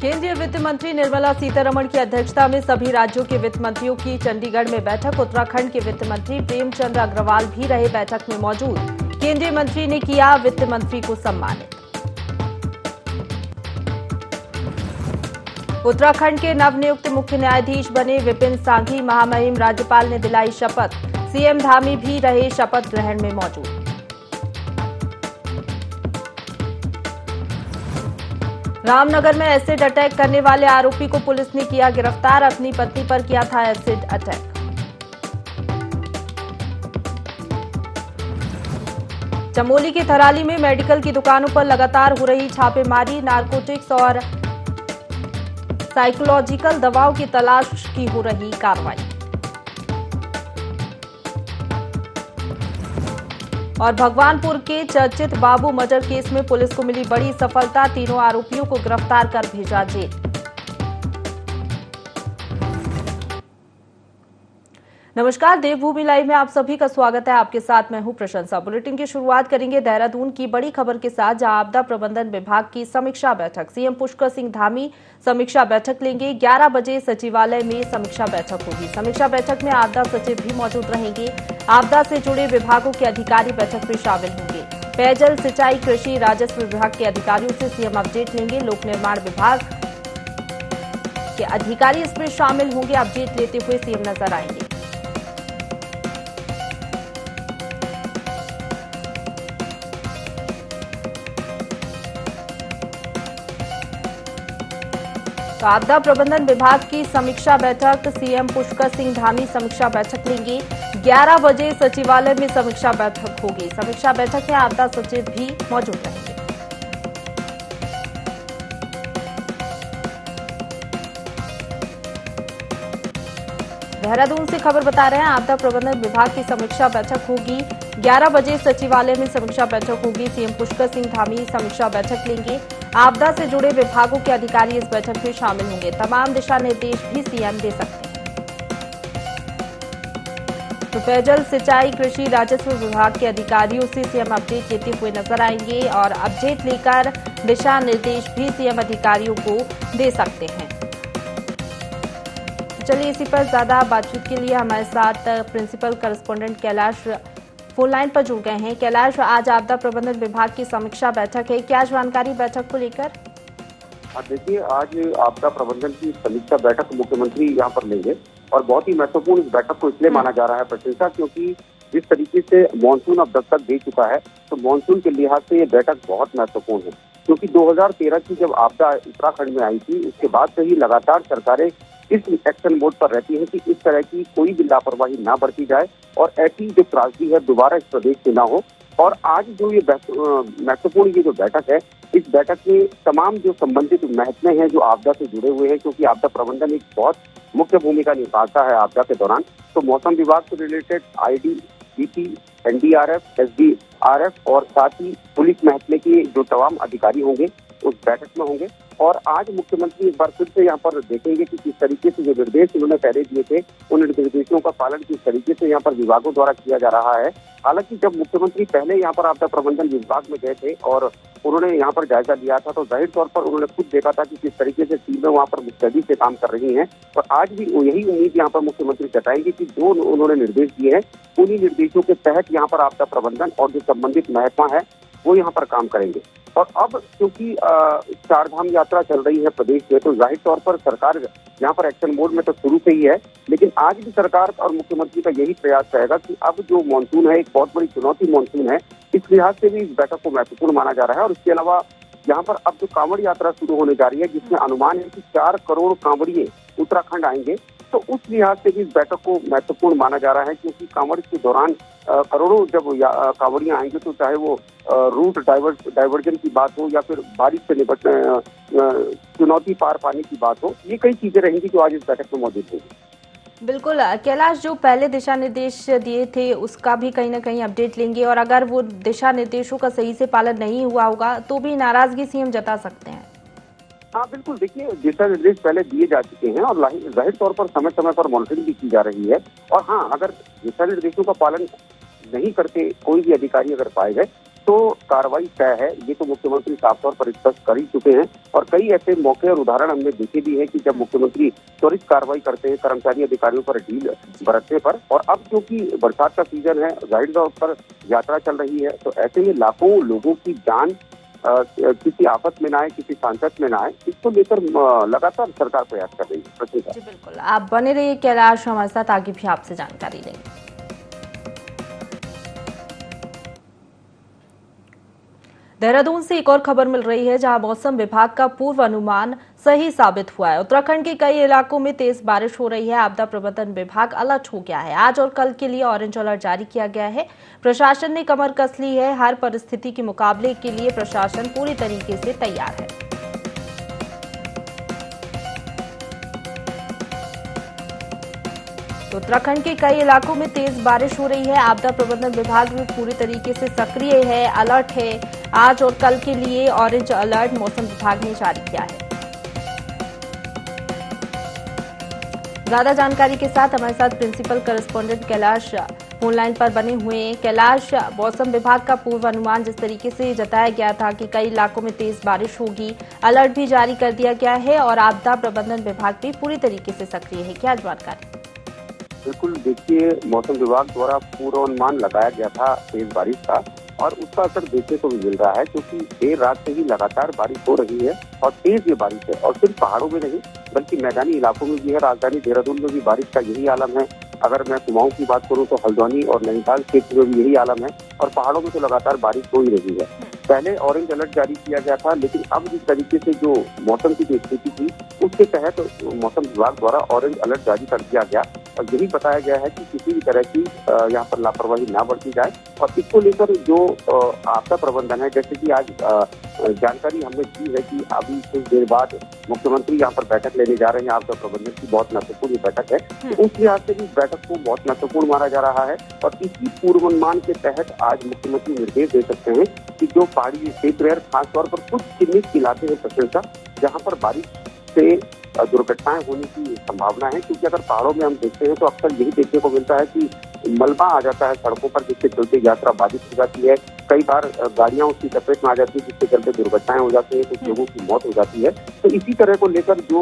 केंद्रीय वित्त मंत्री निर्मला सीतारमण की अध्यक्षता में सभी राज्यों के वित्त मंत्रियों की चंडीगढ़ में बैठक। उत्तराखंड के वित्त मंत्री प्रेमचंद अग्रवाल भी रहे बैठक में मौजूद। केंद्रीय मंत्री ने किया वित्त मंत्री को सम्मानित। उत्तराखंड के नवनियुक्त मुख्य न्यायाधीश बने विपिन सांघी। महामहिम राज्यपाल ने दिलाई शपथ। सीएम धामी भी रहे शपथ ग्रहण में मौजूद। रामनगर में एसिड अटैक करने वाले आरोपी को पुलिस ने किया गिरफ्तार। अपनी पत्नी पर किया था एसिड अटैक। चमोली के थराली में मेडिकल की दुकानों पर लगातार हो रही छापेमारी। नारकोटिक्स और साइकोलॉजिकल दवाओं की तलाश की हो रही कार्रवाई। और भगवानपुर के चर्चित बाबू मर्डर केस में पुलिस को मिली बड़ी सफलता। तीनों आरोपियों को गिरफ्तार कर भेजा जेल। नमस्कार, देवभूमि लाइव में आप सभी का स्वागत है। आपके साथ मैं हूं प्रशंसा। बुलेटिन की शुरुआत करेंगे देहरादून की बड़ी खबर के साथ, जहां आपदा प्रबंधन विभाग की समीक्षा बैठक। सीएम पुष्कर सिंह धामी समीक्षा बैठक लेंगे। 11 बजे सचिवालय में समीक्षा बैठक होगी। समीक्षा बैठक में आपदा सचिव भी मौजूद रहेंगे। आपदा से जुड़े विभागों के अधिकारी बैठक में शामिल होंगे। पेयजल, सिंचाई, कृषि, राजस्व विभाग के अधिकारियों से सीएम अपडेट लेंगे। लोक निर्माण विभाग के अधिकारी इसमें शामिल होंगे। अपडेट लेते हुए सीएम नजर आएंगे। तो आपदा प्रबंधन विभाग की समीक्षा बैठक, सीएम पुष्कर सिंह धामी समीक्षा बैठक लेंगे। 11 बजे सचिवालय में समीक्षा बैठक होगी। समीक्षा बैठक में आपदा सचिव भी मौजूद रहेंगे। देहरादून से खबर बता रहे हैं, आपदा प्रबंधन विभाग की समीक्षा बैठक होगी। 11 बजे सचिवालय में समीक्षा बैठक होगी। सीएम पुष्कर सिंह धामी समीक्षा बैठक लेंगे। आपदा से जुड़े विभागों के अधिकारी इस बैठक में शामिल होंगे। तमाम दिशा निर्देश भी सीएम दे सकते हैं। तो पेयजल, सिंचाई, कृषि, राजस्व विभाग के अधिकारियों से सीएम अपडेट लेते हुए नजर आएंगे और अपडेट लेकर दिशा निर्देश भी सीएम अधिकारियों को दे सकते हैं। चलिए, इसी पर ज्यादा बातचीत के लिए हमारे साथ principal correspondent Kailash phone line पर जुड़ गए हैं। कैलाश, आज आपदा प्रबंधन विभाग की समीक्षा बैठक है, क्या जानकारी बैठक को लेकर? देखिए, आज आपदा प्रबंधन की समीक्षा बैठक मुख्यमंत्री यहाँ पर लेंगे और बहुत ही महत्वपूर्ण इस बैठक को इसलिए माना जा रहा है प्रशंसा, क्योंकि जिस तरीके से मानसून अब दस्तक दे चुका है, तो मानसून के लिहाज से ये बैठक बहुत महत्वपूर्ण है। क्योंकि 2013 की जब आपदा उत्तराखंड में आई थी, उसके बाद से ही लगातार सरकारें इस एक्शन मोड पर रहती है कि इस तरह की कोई भी लापरवाही ना बरती जाए और ऐसी जो त्रासदी है दोबारा इस प्रदेश से ना हो। और आज जो ये महत्वपूर्ण ये जो बैठक है, इस बैठक में तमाम जो संबंधित महकमे हैं जो आपदा से जुड़े हुए हैं, क्योंकि आपदा प्रबंधन एक बहुत मुख्य भूमिका निभाता है आपदा के दौरान, तो मौसम विभाग से रिलेटेड आईटीबीपी, एनडीआरएफ, एसडीआरएफ और साथ ही पुलिस महकमे के जो तमाम अधिकारी होंगे उस बैठक में होंगे। और आज मुख्यमंत्री एक बार फिर से यहाँ पर देखेंगे कि किस तरीके से जो निर्देश उन्होंने पहले दिए थे, उन निर्देशों का पालन किस तरीके से यहाँ पर विभागों द्वारा किया जा रहा है। हालांकि जब मुख्यमंत्री पहले यहाँ पर आपदा प्रबंधन विभाग में गए थे और उन्होंने यहाँ पर जायजा लिया था, तो जाहिर तौर पर उन्होंने खुद देखा था कि किस तरीके से टीमें वहाँ पर मुस्तैदी से काम कर रही हैं। और आज भी यही उम्मीद यहाँ पर मुख्यमंत्री जताएंगे कि जो उन्होंने निर्देश दिए हैं, उन्हीं निर्देशों के तहत यहाँ पर आपदा प्रबंधन और जो संबंधित महकमा है वो यहाँ पर काम करेंगे। और अब क्योंकि 4 धाम यात्रा चल रही है प्रदेश में, तो जाहिर तौर पर सरकार यहाँ पर एक्शन मोड में तो शुरू से ही है, लेकिन आज भी सरकार और मुख्यमंत्री का यही प्रयास रहेगा कि अब जो मानसून है, एक बहुत बड़ी चुनौती मानसून है, इस लिहाज से भी इस बैठक को महत्वपूर्ण माना जा रहा है। और इसके अलावा यहाँ पर अब जो कांवड़ यात्रा शुरू होने जा रही है, जिसमें अनुमान है कि 4 करोड़ कांवड़िए उत्तराखंड आएंगे, तो उस लिहाज से भी इस बैठक को महत्वपूर्ण माना जा रहा है। क्योंकि कांवड़ के दौरान करोड़ों जब कांवड़ियां आएंगे, तो चाहे वो रूट डाइवर्जन की बात हो या फिर बारिश से निपटने चुनौती पार पाने की बात हो, ये कई चीजें रहेंगी जो आज इस बैठक में मौजूद होंगी। बिल्कुल कैलाश, जो पहले दिशा निर्देश दिए थे उसका भी कहीं ना कहीं अपडेट लेंगे, और अगर वो दिशा निर्देशों का सही से पालन नहीं हुआ होगा तो भी नाराजगी सीएम जता सकते हैं। हाँ बिल्कुल, देखिए दिशा निर्देश पहले दिए जा चुके हैं और जाहिर तौर पर समय समय पर मॉनिटरिंग भी की जा रही है। और हाँ, अगर दिशा निर्देशों का पालन नहीं करते कोई भी अधिकारी अगर पाए गए तो कार्रवाई तय है, ये तो मुख्यमंत्री साफ तौर पर स्पष्ट कर ही चुके हैं। और कई ऐसे मौके और उदाहरण हमने देखे भी हैं कि जब मुख्यमंत्री त्वरित कार्रवाई करते हैं कर्मचारी अधिकारियों पर ढील बरतने पर। और अब क्योंकि बरसात का सीजन है, जाहिर तौर पर यात्रा चल रही है, तो ऐसे में लाखों लोगों की जान किसी आफत में ना आए, किसी सांकट में ना आए, इसको लेकर लगातार सरकार प्रयास कर रही है। जी बिल्कुल, आप बने रहिए कैलाश, हमारे साथ आगे भी आपसे जानकारी लेंगे। देहरादून से एक और खबर मिल रही है, जहां मौसम विभाग का पूर्व अनुमान सही साबित हुआ है। उत्तराखंड के कई इलाकों में तेज बारिश हो रही है। आपदा प्रबंधन विभाग अलर्ट हो गया है। आज और कल के लिए ऑरेंज अलर्ट जारी किया गया है। प्रशासन ने कमर कस ली है। हर परिस्थिति के मुकाबले के लिए प्रशासन पूरी तरीके से तैयार है। तो उत्तराखंड के कई इलाकों में तेज बारिश हो रही है। आपदा प्रबंधन विभाग भी पूरी तरीके से सक्रिय है, अलर्ट है। आज और कल के लिए ऑरेंज अलर्ट मौसम विभाग ने जारी किया है। ज्यादा जानकारी के साथ हमारे साथ principal correspondent Kailash phone line पर बने हुए हैं। कैलाश, मौसम विभाग का पूर्व अनुमान जिस तरीके से जताया गया था कि कई इलाकों में तेज बारिश होगी, अलर्ट भी जारी कर दिया गया है और आपदा प्रबंधन विभाग भी पूरी तरीके से सक्रिय है, क्या जानकारी? बिल्कुल, देखिए, मौसम विभाग द्वारा पूर्वानुमान लगाया गया था तेज बारिश का, और उसका असर देखने को भी मिल रहा है, क्योंकि देर रात से ही लगातार बारिश हो रही है और तेज ये बारिश है। और सिर्फ पहाड़ों में नहीं बल्कि मैदानी इलाकों में भी है। राजधानी देहरादून में भी बारिश का यही आलम है। अगर मैं कुमाऊं की बात करूं तो हल्द्वानी और नैनीताल क्षेत्र में भी यही आलम है, और पहाड़ों में तो लगातार बारिश हो ही रही है। पहले ऑरेंज अलर्ट जारी किया गया था, लेकिन अब जिस तरीके से जो मौसम की जो स्थिति थी उसके तहत मौसम विभाग द्वारा ऑरेंज अलर्ट जारी कर दिया गया। और यही बताया गया है कि किसी भी तरह की यहाँ पर लापरवाही ना बरती जाए। और इसको लेकर जो आपदा प्रबंधन है, जैसे कि आज जानकारी हमने दी है कि अभी कुछ देर बाद मुख्यमंत्री यहाँ पर बैठक लेने जा रहे हैं। आपदा प्रबंधन की बहुत महत्वपूर्ण बैठक है, तो उस लिहाज से भी इस बैठक को बहुत महत्वपूर्ण माना जा रहा है। और इसी पूर्वानुमान के तहत आज मुख्यमंत्री निर्देश दे सकते हैं कि जो पहाड़ी क्षेत्र है, खासतौर पर कुछ चिन्हित इलाके हैं प्रशंसा, जहाँ पर बारिश से दुर्घटनाएं होने की संभावना है। क्योंकि अगर पहाड़ों में हम देखते हैं तो अक्सर यही देखने को मिलता है कि मलबा आ जाता है सड़कों पर, जिसके चलते यात्रा बाधित हो जाती है। कई बार गाड़ियां उसकी चपेट में आ जाती है, जिसके चलते दुर्घटनाएं हो जाती है, कुछ लोगों की मौत हो जाती है। तो इसी तरह को लेकर जो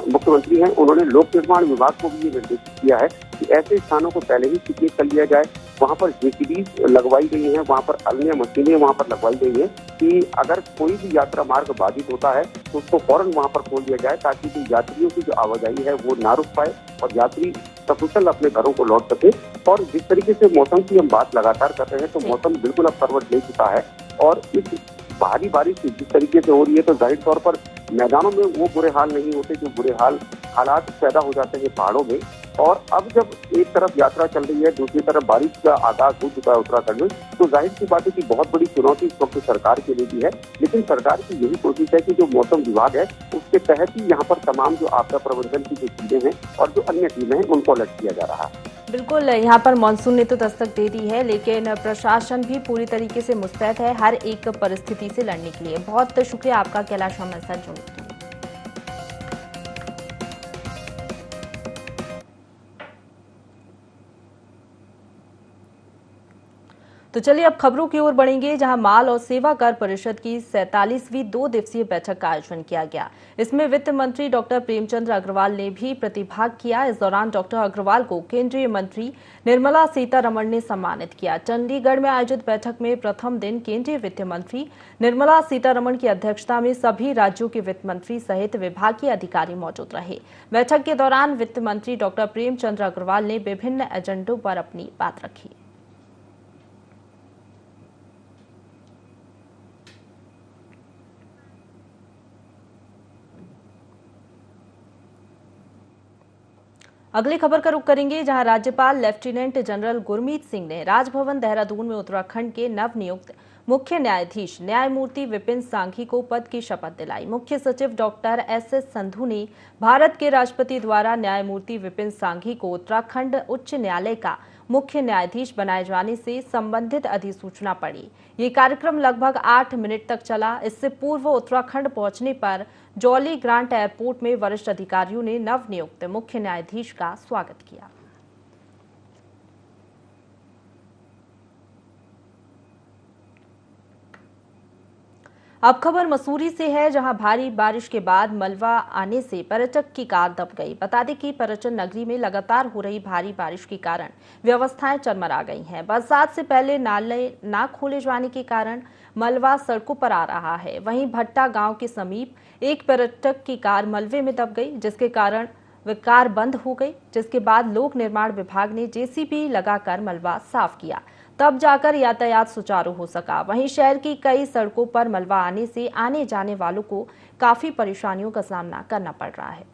मुख्यमंत्री हैं, उन्होंने लोक निर्माण विभाग को भी ये निर्देशित किया है कि ऐसे स्थानों को पहले ही चिन्हित कर लिया जाए। वहाँ पर जेसीबी लगवाई गई है, वहाँ पर अन्य मशीनें वहाँ पर लगवाई गई है कि अगर कोई भी यात्रा मार्ग बाधित होता है तो उसको फौरन वहाँ पर खोल दिया जाए, ताकि जो यात्रियों की जो आवाजाही है वो ना रुक पाए और यात्री सकुशल अपने घरों को लौट सके। और जिस तरीके से मौसम की हम बात लगातार कर रहे हैं, तो मौसम बिल्कुल अब करवट ले चुका है। और इस भारी बारिश जिस तरीके से हो रही है, तो जाहिर तौर पर मैदानों में वो बुरे हाल नहीं होते जो बुरे हालात पैदा हो जाते हैं पहाड़ों में। और अब जब एक तरफ यात्रा चल रही है, दूसरी तरफ बारिश का आगाज हो चुका है उत्तराखंड में, तो जाहिर सी बात है कि बहुत बड़ी चुनौती इस वक्त सरकार के लिए भी है। लेकिन सरकार की यही कोशिश है कि जो मौसम विभाग है उसके तहत ही यहाँ पर तमाम जो आपदा प्रबंधन की जो टीमें हैं और जो अन्य टीमें हैं उनको अलर्ट किया जा रहा है। बिल्कुल, यहाँ पर मानसून ने तो दस्तक दे दी है, लेकिन प्रशासन भी पूरी तरीके से मुस्तैद है हर एक परिस्थिति से लड़ने के लिए। बहुत शुक्रिया आपका कैलाश, हमारे साथ जुड़ने के लिए। तो चलिए अब खबरों की ओर बढ़ेंगे, जहां माल और सेवा कर परिषद की 47वीं 2 दिवसीय बैठक का आयोजन किया गया। इसमें वित्त मंत्री डॉक्टर प्रेमचंद अग्रवाल ने भी प्रतिभाग किया। इस दौरान डॉक्टर अग्रवाल को केंद्रीय मंत्री निर्मला सीतारमण ने सम्मानित किया। चंडीगढ़ में आयोजित बैठक में प्रथम दिन केंद्रीय वित्त मंत्री निर्मला सीतारमण की अध्यक्षता में सभी राज्यों के वित्त मंत्री सहित विभागीय अधिकारी मौजूद रहे। बैठक के दौरान वित्त मंत्री डॉक्टर प्रेमचंद अग्रवाल ने विभिन्न एजेंडों पर अपनी बात रखी। अगली खबर का रुख करेंगे, जहां राज्यपाल लेफ्टिनेंट जनरल गुरमीत सिंह ने राजभवन देहरादून में उत्तराखंड के नवनियुक्त मुख्य न्यायाधीश न्यायमूर्ति विपिन सांघी को पद की शपथ दिलाई। मुख्य सचिव डॉक्टर एस.एस. संधू ने भारत के राष्ट्रपति द्वारा न्यायमूर्ति विपिन सांघी को उत्तराखंड उच्च न्यायालय का मुख्य न्यायाधीश बनाए जाने से संबंधित अधिसूचना पढ़ी। ये कार्यक्रम लगभग 8 मिनट तक चला। इससे पूर्व उत्तराखंड पहुंचने पर जॉली ग्रांट एयरपोर्ट में वरिष्ठ अधिकारियों ने नवनियुक्त मुख्य न्यायाधीश का स्वागत किया। अब खबर मसूरी से है, जहां भारी बारिश के बाद मलबा आने से पर्यटक की कार दब गई। बता दें कि पर्यटन नगरी में लगातार हो रही भारी बारिश के कारण व्यवस्थाएं चरमरा गई हैं। बरसात से पहले नाले ना खोले जाने के कारण मलबा सड़कों पर आ रहा है। वहीं भट्टा गांव के समीप एक पर्यटक की कार मलबे में दब गई, जिसके कारण वह कार बंद हो गई, जिसके बाद लोक निर्माण विभाग ने जेसीबी लगाकर मलबा साफ किया, तब जाकर यातायात सुचारू हो सका। वहीं शहर की कई सड़कों पर मलबा आने से आने जाने वालों को काफी परेशानियों का सामना करना पड़ रहा है।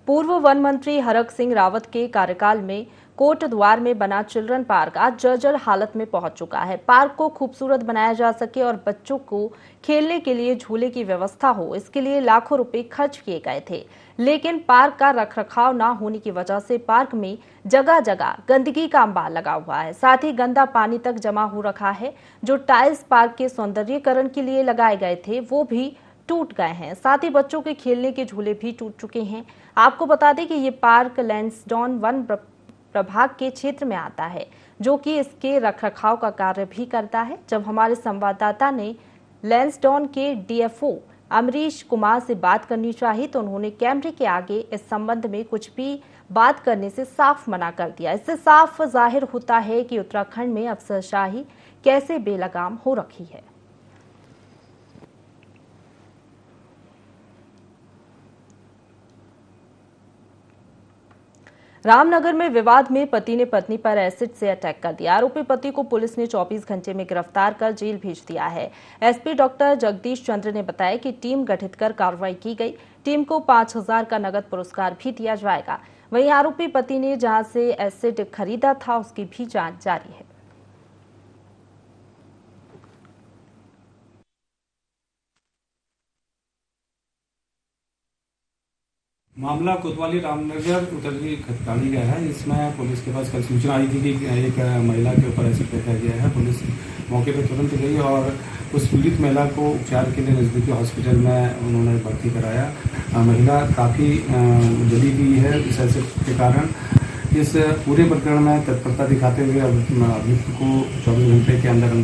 पूर्व वन मंत्री हरक सिंह रावत के कार्यकाल में कोटद्वार में बना चिल्ड्रन पार्क आज जर्जर हालत में पहुंच चुका है। पार्क को खूबसूरत बनाया जा सके और बच्चों को खेलने के लिए झूले की व्यवस्था हो, इसके लिए लाखों रुपए खर्च किए गए थे। लेकिन पार्क का रखरखाव न होने की वजह से पार्क में जगह जगह गंदगी का अंबार लगा हुआ है। साथ ही गंदा पानी तक जमा हो रखा है। जो टाइल्स पार्क के सौंदर्यीकरण के लिए लगाए गए थे वो भी टूट गए हैं। साथ ही बच्चों के खेलने के झूले भी टूट चुके हैं। आपको बता दें कि ये पार्क लैंसडाउन वन प्रभाग के क्षेत्र में आता है, जो कि इसके रखरखाव का कार्य भी करता है। जब हमारे संवाददाता ने लैंसडाउन के डीएफओ अमरीश कुमार से बात करनी चाहिए तो उन्होंने कैमरे के आगे इस संबंध में कुछ भी बात करने से साफ मना कर दिया। इससे साफ जाहिर होता है कि उत्तराखंड में अफसरशाही कैसे बेलगाम हो रखी है। रामनगर में विवाद में पति ने पत्नी पर एसिड से अटैक कर दिया। आरोपी पति को पुलिस ने 24 घंटे में गिरफ्तार कर जेल भेज दिया है। एसपी डॉक्टर जगदीश चंद्र ने बताया कि टीम गठित कर कार्रवाई की गई। टीम को 5000 का नगद पुरस्कार भी दिया जाएगा। वहीं आरोपी पति ने जहां से एसिड खरीदा था उसकी भी जांच जारी है। मामला कोतवाली रामनगर उत्तरी खतकाली गया है। इसमें पुलिस के पास कल सूचना आई थी कि एक महिला के ऊपर एसिड फेंका गया है। पुलिस मौके पर तुरंत गई और उस पीड़ित महिला को उपचार के लिए नज़दीकी हॉस्पिटल में उन्होंने भर्ती कराया। महिला काफ़ी जली हुई है इस एसिड के कारण। इस पूरे प्रकरण में तत्परता दिखाते हुए अभियुक्त को 24 घंटे के अंदर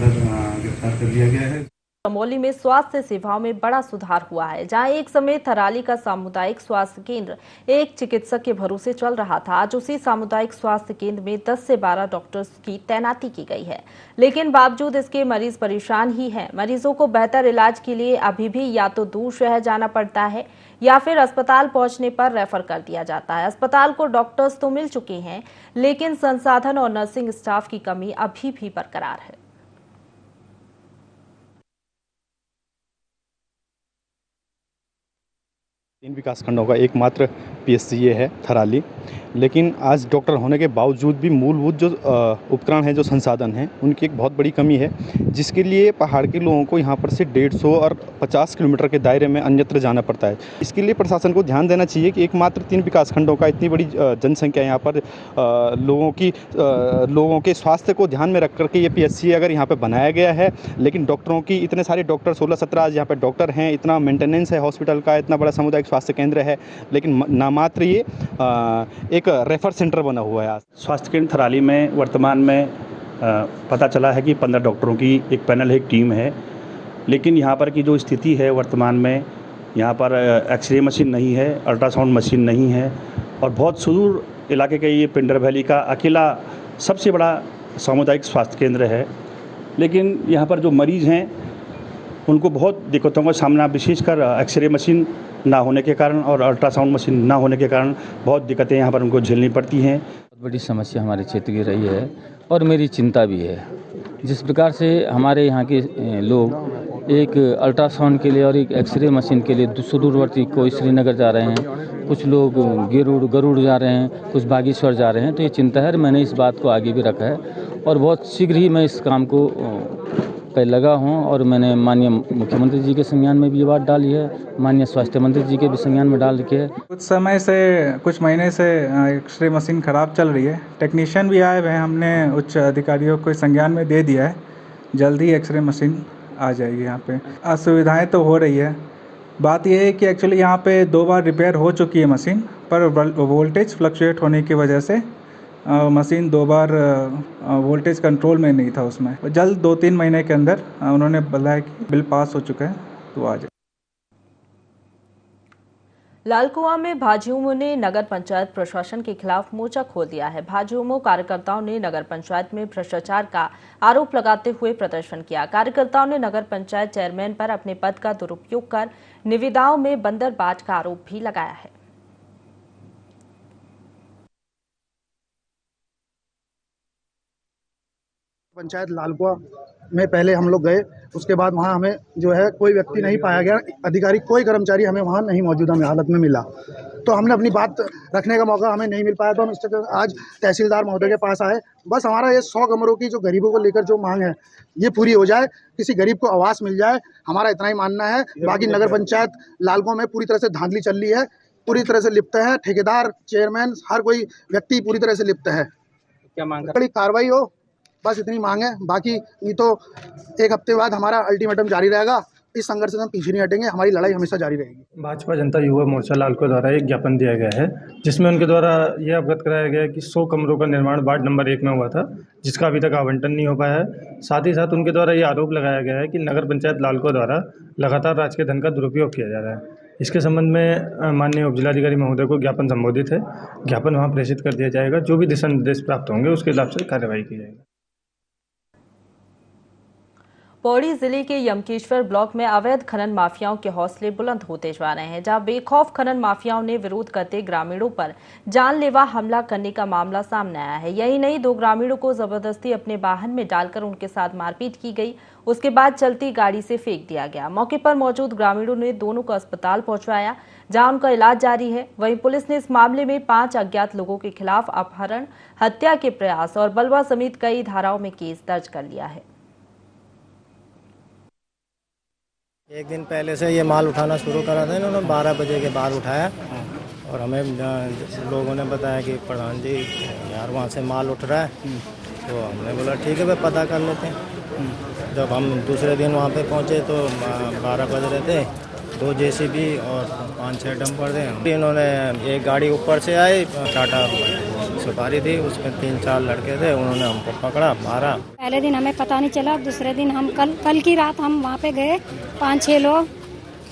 गिरफ्तार कर लिया गया है। चमोली में स्वास्थ्य सेवाओं में बड़ा सुधार हुआ है। जहां एक समय थराली का सामुदायिक स्वास्थ्य केंद्र एक चिकित्सक के भरोसे चल रहा था, आज उसी सामुदायिक स्वास्थ्य केंद्र में 10 से 12 डॉक्टर्स की तैनाती की गई है। लेकिन बावजूद इसके मरीज परेशान ही हैं। मरीजों को बेहतर इलाज के लिए अभी भी या तो दूर शहर जाना पड़ता है या फिर अस्पताल पहुंचने पर रेफर कर दिया जाता है। अस्पताल को डॉक्टर्स तो मिल चुके हैं, लेकिन संसाधन और नर्सिंग स्टाफ की कमी अभी भी बरकरार है। 3 विकासखंडों का एकमात्र पीएचसीए है थराली, लेकिन आज डॉक्टर होने के बावजूद भी मूलभूत जो उपकरण हैं, जो संसाधन हैं, उनकी एक बहुत बड़ी कमी है, जिसके लिए पहाड़ के लोगों को यहाँ पर से 150 और 50 किलोमीटर के दायरे में अन्यत्र जाना पड़ता है। इसके लिए प्रशासन को ध्यान देना चाहिए कि एकमात्र 3 विकासखंडों का इतनी बड़ी जनसंख्या यहाँ पर लोगों के स्वास्थ्य को ध्यान में रख करके ये पीएचसीए अगर यहाँ पर बनाया गया है, लेकिन डॉक्टरों की इतने सारे डॉक्टर 16-17 आज यहाँ पर डॉक्टर हैं, इतना मेंटेनेंस है हॉस्पिटल का, इतना बड़ा सामुदायिक स्वास्थ्य केंद्र है, लेकिन नामात्र ये एक रेफर सेंटर बना हुआ है। स्वास्थ्य केंद्र थराली में वर्तमान में पता चला है कि 15 डॉक्टरों की एक पैनल है, एक टीम है, लेकिन यहाँ पर की जो स्थिति है वर्तमान में, यहाँ पर एक्सरे मशीन नहीं है, अल्ट्रासाउंड मशीन नहीं है और बहुत सुदूर इलाके का ये पिंडर वैली का अकेला सबसे बड़ा सामुदायिक स्वास्थ्य केंद्र है। लेकिन यहाँ पर जो मरीज़ हैं उनको बहुत दिक्कतों का सामना, विशेषकर एक्सरे मशीन ना होने के कारण और अल्ट्रासाउंड मशीन ना होने के कारण बहुत दिक्कतें यहाँ पर उनको झेलनी पड़ती हैं। बहुत बड़ी समस्या हमारे क्षेत्र की रही है और मेरी चिंता भी है। जिस प्रकार से हमारे यहाँ के लोग एक अल्ट्रासाउंड के लिए और एक एक्सरे मशीन के लिए सुदूरवर्ती, कोई श्रीनगर जा रहे हैं, कुछ लोग गरुड़ जा रहे हैं, कुछ बागेश्वर जा रहे हैं, तो ये चिंता है। मैंने इस बात को आगे भी रखा है और बहुत शीघ्र ही मैं इस काम को पे लगा हूं और मैंने माननीय मुख्यमंत्री जी के संज्ञान में भी ये बात डाली है, माननीय स्वास्थ्य मंत्री जी के भी संज्ञान में डाल के है। कुछ महीने से एक्सरे मशीन ख़राब चल रही है। टेक्नीशियन भी आए हुए हैं, हमने उच्च अधिकारियों को संज्ञान में दे दिया है। जल्दी एक्सरे मशीन आ जाएगी। यहाँ पे असुविधाएं तो हो रही है। बात यह है कि एक्चुअली यहाँ पे 2 बार रिपेयर हो चुकी है मशीन पर वोल्टेज फ्लक्चुएट होने की वजह से मशीन 2 बार वोल्टेज कंट्रोल में नहीं था उसमें। जल्द 2-3 महीने के अंदर उन्होंने बताया कि बिल पास हो चुका है तो आ जाए। लालकुआं में भाजयुमो ने नगर पंचायत प्रशासन के खिलाफ मोर्चा खोल दिया है। भाजयुमो कार्यकर्ताओं ने नगर पंचायत में भ्रष्टाचार का आरोप लगाते हुए प्रदर्शन किया। कार्यकर्ताओं ने नगर पंचायत चेयरमैन पर अपने पद का दुरुपयोग कर निविदाओं में बंदरबाट का आरोप भी लगाया है। पंचायत लालकुआं में पहले हम लोग गए, उसके बाद वहाँ हमें जो है कोई व्यक्ति नहीं पाया गया, अधिकारी कोई कर्मचारी हमें वहाँ नहीं मौजूदा में हालत में मिला, तो हमने अपनी बात रखने का मौका हमें नहीं मिल पाया। तो हम इस तरह आज तहसीलदार महोदय के पास आए। बस हमारा ये 100 कमरों की जो गरीबों को लेकर जो मांग है ये पूरी हो जाए, किसी गरीब को आवास मिल जाए, हमारा इतना ही मानना है। बाकी नगर पंचायत लालकुआं में पूरी तरह से धांधली चल रही है, पूरी तरह से लिप्त है, ठेकेदार, चेयरमैन, हर कोई व्यक्ति पूरी तरह से लिप्त है। क्या मांग बड़ी कार्रवाई हो, बस इतनी मांग है। बाकी ये तो एक हफ्ते बाद हमारा अल्टीमेटम जारी रहेगा। इस संघर्ष से हम पीछे नहीं हटेंगे, हमारी लड़ाई हमेशा जारी रहेगी। भाजपा जनता युवा मोर्चा लालकुआं द्वारा एक ज्ञापन दिया गया है, जिसमें उनके द्वारा यह अवगत कराया गया है कि 100 कमरों का निर्माण वार्ड नंबर 1 में हुआ था, जिसका अभी तक आवंटन नहीं हो पाया है। साथ ही साथ उनके द्वारा ये आरोप लगाया गया है कि नगर पंचायत लालकुआं द्वारा लगातार राजकीय धन का दुरुपयोग किया जा रहा है। इसके संबंध में माननीय उपजिलाधिकारी महोदय को ज्ञापन संबोधित है, ज्ञापन वहाँ प्रेषित कर दिया जाएगा। जो भी दिशा निर्देश प्राप्त होंगे उसके हिसाब से कार्रवाई की जाएगी। पौड़ी जिले के यमकेश्वर ब्लॉक में अवैध खनन माफियाओं के हौसले बुलंद होते जा रहे हैं, जहां बेखौफ खनन माफियाओं ने विरोध करते ग्रामीणों पर जानलेवा हमला करने का मामला सामने आया है। यही नहीं, 2 ग्रामीणों को जबरदस्ती अपने वाहन में डालकर उनके साथ मारपीट की गई, उसके बाद चलती गाड़ी से फेंक दिया गया। मौके पर मौजूद ग्रामीणों ने दोनों को अस्पताल पहुंचाया, जहां उनका इलाज जारी है। वहीं पुलिस ने इस मामले में 5 अज्ञात लोगों के खिलाफ अपहरण, हत्या के प्रयास और बलवा समेत कई धाराओं में केस दर्ज कर लिया है। एक दिन पहले से ये माल उठाना शुरू करा था इन्होंने, 12 बजे के बाद उठाया और हमें लोगों ने बताया कि प्रधान जी यार वहाँ से माल उठ रहा है, तो हमने बोला ठीक है भाई पता कर लेते हैं। जब हम दूसरे दिन वहाँ पे पहुँचे तो 12 बज रहे थे, 2 JCB और 5-6 डंपर थे। इन्होंने एक गाड़ी ऊपर से आई, टाटा सुपारी थी, उसमें 3-4 लड़के थे, उन्होंने हमको पकड़ा, मारा। पहले दिन हमें पता नहीं चला, दूसरे दिन हम कल की रात हम वहाँ पे गए, 5-6 लोग,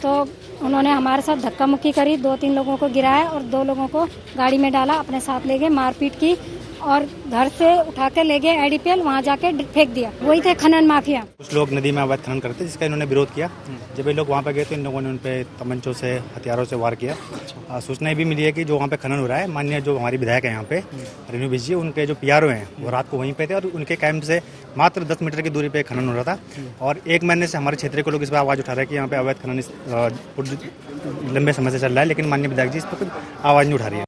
तो उन्होंने हमारे साथ धक्का मुक्की करी, 2-3 लोगों को गिराया और 2 लोगों को गाड़ी में डाला, अपने साथ ले गए, मारपीट की और घर से उठा के ले गए ADPL, वहाँ जाके फेंक दिया। वही थे खनन माफिया। कुछ लोग नदी में अवैध खनन करते, जिसका इन्होंने विरोध किया। जब ये लोग वहाँ पे गए तो इन लोगों ने उन पे तमंचों से, हथियारों से वार किया। सूचना भी मिली है कि जो वहाँ पे खनन हो रहा है, माननीय जो हमारी विधायक है यहाँ पे रेणु बिज जी, उनके जो PRO हैं वो रात को वहीं पे थे और उनके कैंप से मात्र 10 मीटर की दूरी पे खनन हो रहा था। और 1 महीने से हमारे क्षेत्र के लोग इस पर आवाज़ उठा रहे हैं कि यहाँ पे अवैध खनन लंबे समय से चल रहा है, लेकिन माननीय विधायक जी इस पर कुछ आवाज़ नहीं उठा रही है।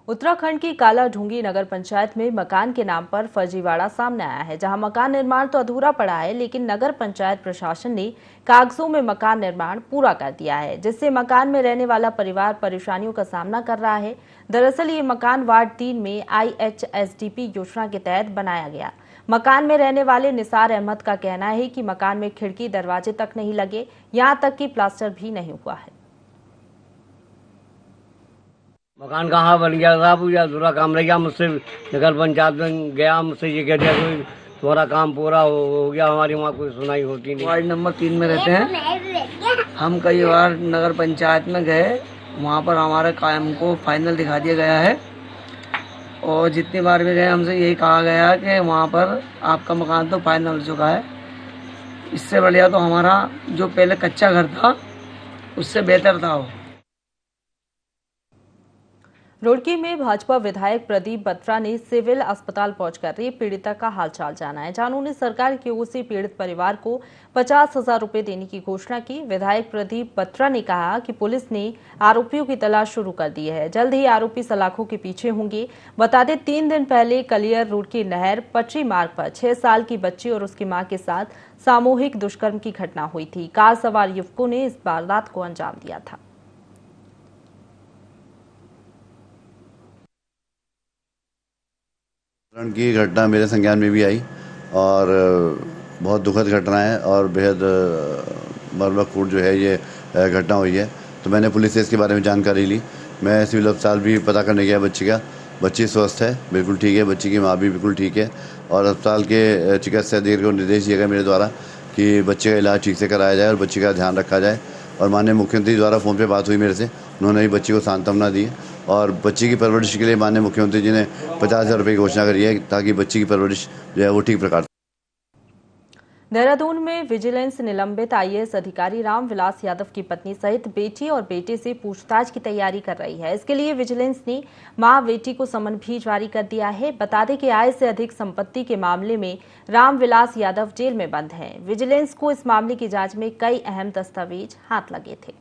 उत्तराखंड की काला ढूंगी नगर पंचायत में मकान के नाम पर फर्जीवाड़ा सामने आया है, जहां मकान निर्माण तो अधूरा पड़ा है, लेकिन नगर पंचायत प्रशासन ने कागजों में मकान निर्माण पूरा कर दिया है, जिससे मकान में रहने वाला परिवार परेशानियों का सामना कर रहा है। दरअसल ये मकान वार्ड 3 में IHSDP योजना के तहत बनाया गया। मकान में रहने वाले निसार अहमद का कहना है कि मकान में खिड़की दरवाजे तक नहीं लगे, यहाँ तक कि प्लास्टर भी नहीं हुआ है। मकान कहाँ बन गया साहब, या दूसरा काम रह गया। मुझसे नगर पंचायत में गया, मुझसे ये कह दिया कि तुम्हारा काम पूरा हो गया, हमारी वहाँ कोई सुनाई होती नहीं। वार्ड नंबर 3 में रहते हैं हम। कई बार नगर पंचायत में गए, वहाँ पर हमारे काम को फाइनल दिखा दिया गया है और जितनी बार भी गए हमसे यही कहा गया कि वहाँ पर आपका मकान तो फाइनल हो चुका है। इससे बढ़िया तो हमारा जो पहले कच्चा घर था उससे बेहतर था वो। रुड़की में भाजपा विधायक प्रदीप बत्रा ने सिविल अस्पताल पहुंचकर रेप पीड़िता का हालचाल जाना है, जहां उन्होंने सरकार की ओर से पीड़ित परिवार को 50,000 रुपए देने की घोषणा की। विधायक प्रदीप बत्रा ने कहा कि पुलिस ने आरोपियों की तलाश शुरू कर दी है, जल्द ही आरोपी सलाखों के पीछे होंगे। बता दें 3 दिन पहले कलियर रुड़की नहर पटरी मार्ग पर 6 साल की बच्ची और उसकी मां के साथ सामूहिक दुष्कर्म की घटना हुई थी। कार सवार युवकों ने इस वारदात को अंजाम दिया था। की घटना मेरे संज्ञान में भी आई और बहुत दुखद घटना है और बेहद मर्मपूर्ण जो है ये घटना हुई है। तो मैंने पुलिस से इसके बारे में जानकारी ली मैं सिविल अस्पताल भी पता करने गया बच्ची का, बच्ची स्वस्थ है, बिल्कुल ठीक है, बच्ची की माँ भी बिल्कुल ठीक है और अस्पताल के चिकित्सा अधिकारी को निर्देश दिया गया मेरे द्वारा कि बच्चे का इलाज ठीक से कराया जाए और बच्ची का ध्यान रखा जाए। और माननीय मुख्यमंत्री द्वारा फ़ोन पे बात हुई मेरे से, उन्होंने भी बच्ची को सांत्वना दी और बच्ची की परवरिश के लिए माननीय मुख्यमंत्री जी ने 50,000 रुपये की घोषणा करी है ताकि बच्ची की परवरिश जो है वो ठीक प्रकार। देहरादून में विजिलेंस निलंबित आईएएस अधिकारी रामविलास यादव की पत्नी सहित बेटी और बेटे से पूछताछ की तैयारी कर रही है। इसके लिए विजिलेंस ने मां बेटी को समन भी जारी कर दिया है। बता दें कि आय से अधिक संपत्ति के मामले में रामविलास यादव जेल में बंद हैं। विजिलेंस को इस मामले की जांच में कई अहम दस्तावेज हाथ लगे थे।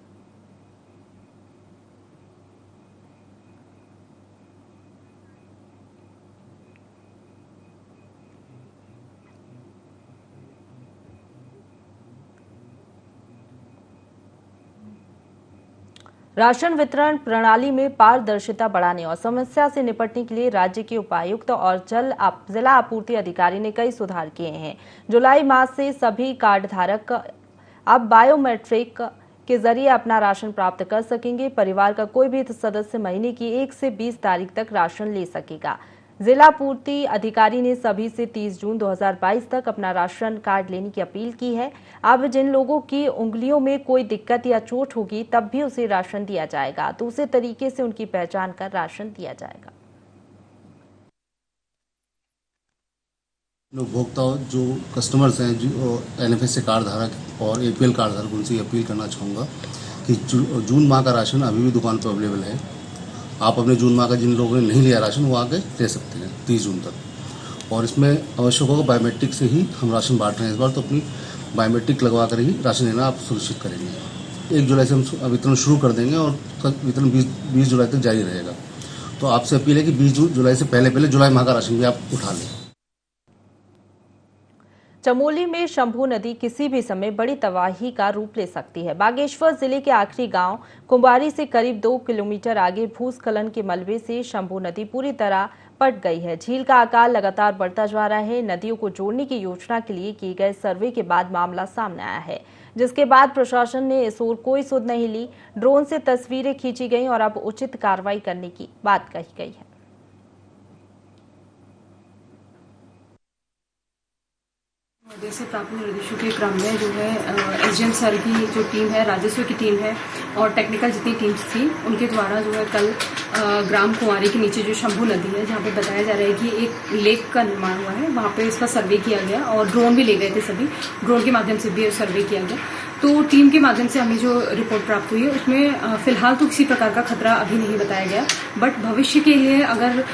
राशन वितरण प्रणाली में पारदर्शिता बढ़ाने और समस्या से निपटने के लिए राज्य के उपायुक्त और जिला आपूर्ति अधिकारी ने कई सुधार किए हैं। जुलाई माह से सभी कार्ड धारक अब बायोमेट्रिक के जरिए अपना राशन प्राप्त कर सकेंगे। परिवार का कोई भी सदस्य महीने की 1 से 20 तारीख तक राशन ले सकेगा। जिला पूर्ति अधिकारी ने सभी से 30 जून 2022 तक अपना राशन कार्ड लेने की अपील की है। अब जिन लोगों की उंगलियों में कोई दिक्कत या चोट होगी तब भी उसे राशन दिया जाएगा। दूसरे तरीके से उनकी पहचान कर राशन दिया जाएगा। उपभोक्ता जो कस्टमर्स हैं जो NFS कार्ड धारक और APL कार्ड धारक, उनसे अपील करना चाहूँगा कि जून माह का राशन अभी भी दुकान पर अवेलेबल है। आप अपने जून माह का जिन लोगों ने नहीं लिया राशन वो आके ले सकते हैं 30 जून तक। और इसमें आवश्यक होगा बायोमेट्रिक से ही हम राशन बांट रहे हैं इस बार, तो अपनी बायोमेट्रिक लगवा कर ही राशन लेना आप सुनिश्चित करेंगे। 1 जुलाई से हम वितरण शुरू कर देंगे और वितरण 20 जुलाई तक जारी रहेगा। तो आपसे अपील है कि 20 जुलाई से पहले जुलाई माह का राशन भी आप उठा लें। चमोली में शंभू नदी किसी भी समय बड़ी तबाही का रूप ले सकती है। बागेश्वर जिले के आखिरी गांव कुंवारी से करीब 2 किलोमीटर आगे भूस्खलन के मलबे से शंभू नदी पूरी तरह पट गई है। झील का आकार लगातार बढ़ता जा रहा है। नदियों को जोड़ने की योजना के लिए किए गए सर्वे के बाद मामला सामने आया है, जिसके बाद प्रशासन ने इस ओर कोई सुध नहीं ली। ड्रोन से तस्वीरें खींची गई और अब उचित कार्रवाई करने की बात कही गई है। से प्राप्त निर्देशों के क्रम में जो है SDM सर की जो टीम है, राजस्व की टीम है और टेक्निकल जितनी टीम्स थी उनके द्वारा जो है कल ग्राम कुंवारी के नीचे जो शंभू नदी है जहाँ पे बताया जा रहा है कि एक लेक का निर्माण हुआ है, वहाँ पे इसका सर्वे किया गया और ड्रोन भी ले गए थे। सभी ड्रोन के माध्यम से भी सर्वे किया गया। तो टीम के माध्यम से हमें जो रिपोर्ट प्राप्त हुई है उसमें फिलहाल तो किसी प्रकार का खतरा अभी नहीं बताया गया, बट भविष्य के लिए अगर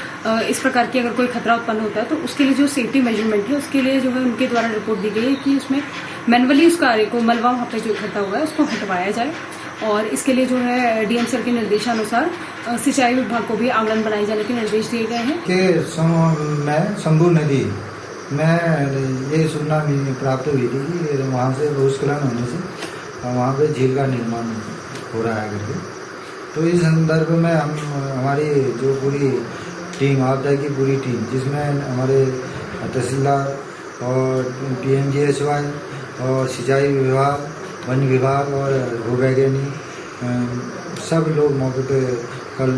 इस प्रकार की अगर कोई खतरा उत्पन्न होता है तो उसके लिए जो सेफ्टी मेजरमेंट है उसके लिए जो है उनके द्वारा रिपोर्ट दी गई है कि उसमें मैनुअली उस कार्य को मलबा वहाँ पे जो इकट्ठा हुआ है उसको हटवाया जाए। और इसके लिए जो है DM सर के निर्देशानुसार सिंचाई विभाग को भी आंगन बनाए जाने के निर्देश दिए गए हैं। कि शंभू नदी में ये सूचना प्राप्त हुई थी कि वहाँ से भूस्खलन होने से वहाँ पे झील का निर्माण हो रहा है करके। तो इस संदर्भ में हम हमारी जो पूरी टीम आपदा की पूरी टीम जिसमें हमारे तहसीलदार और PMGSY और सिंचाई विभाग, वन विभाग और भूवैज्ञानिक सब लोग मौके पे कल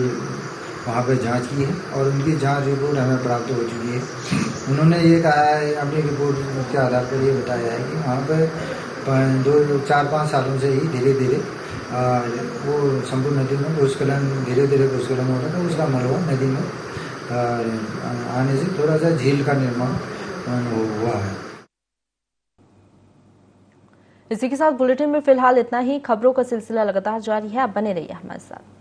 वहाँ पे जांच की है और उनकी जांच रिपोर्ट हमें प्राप्त हो चुकी है। उन्होंने ये कहा है, अपनी रिपोर्ट के आधार पर ये बताया है कि वहाँ पे 4-5 सालों से ही धीरे धीरे वो शंभू नदी में भूस्खलन धीरे धीरे भूस्खलन हो रहा था। उसका मलबा नदी में आने से थोड़ा सा झील का निर्माण हुआ है। इसी के साथ बुलेटिन में फिलहाल इतना ही। खबरों का सिलसिला लगातार जारी है, आप बने रहिए हमारे साथ।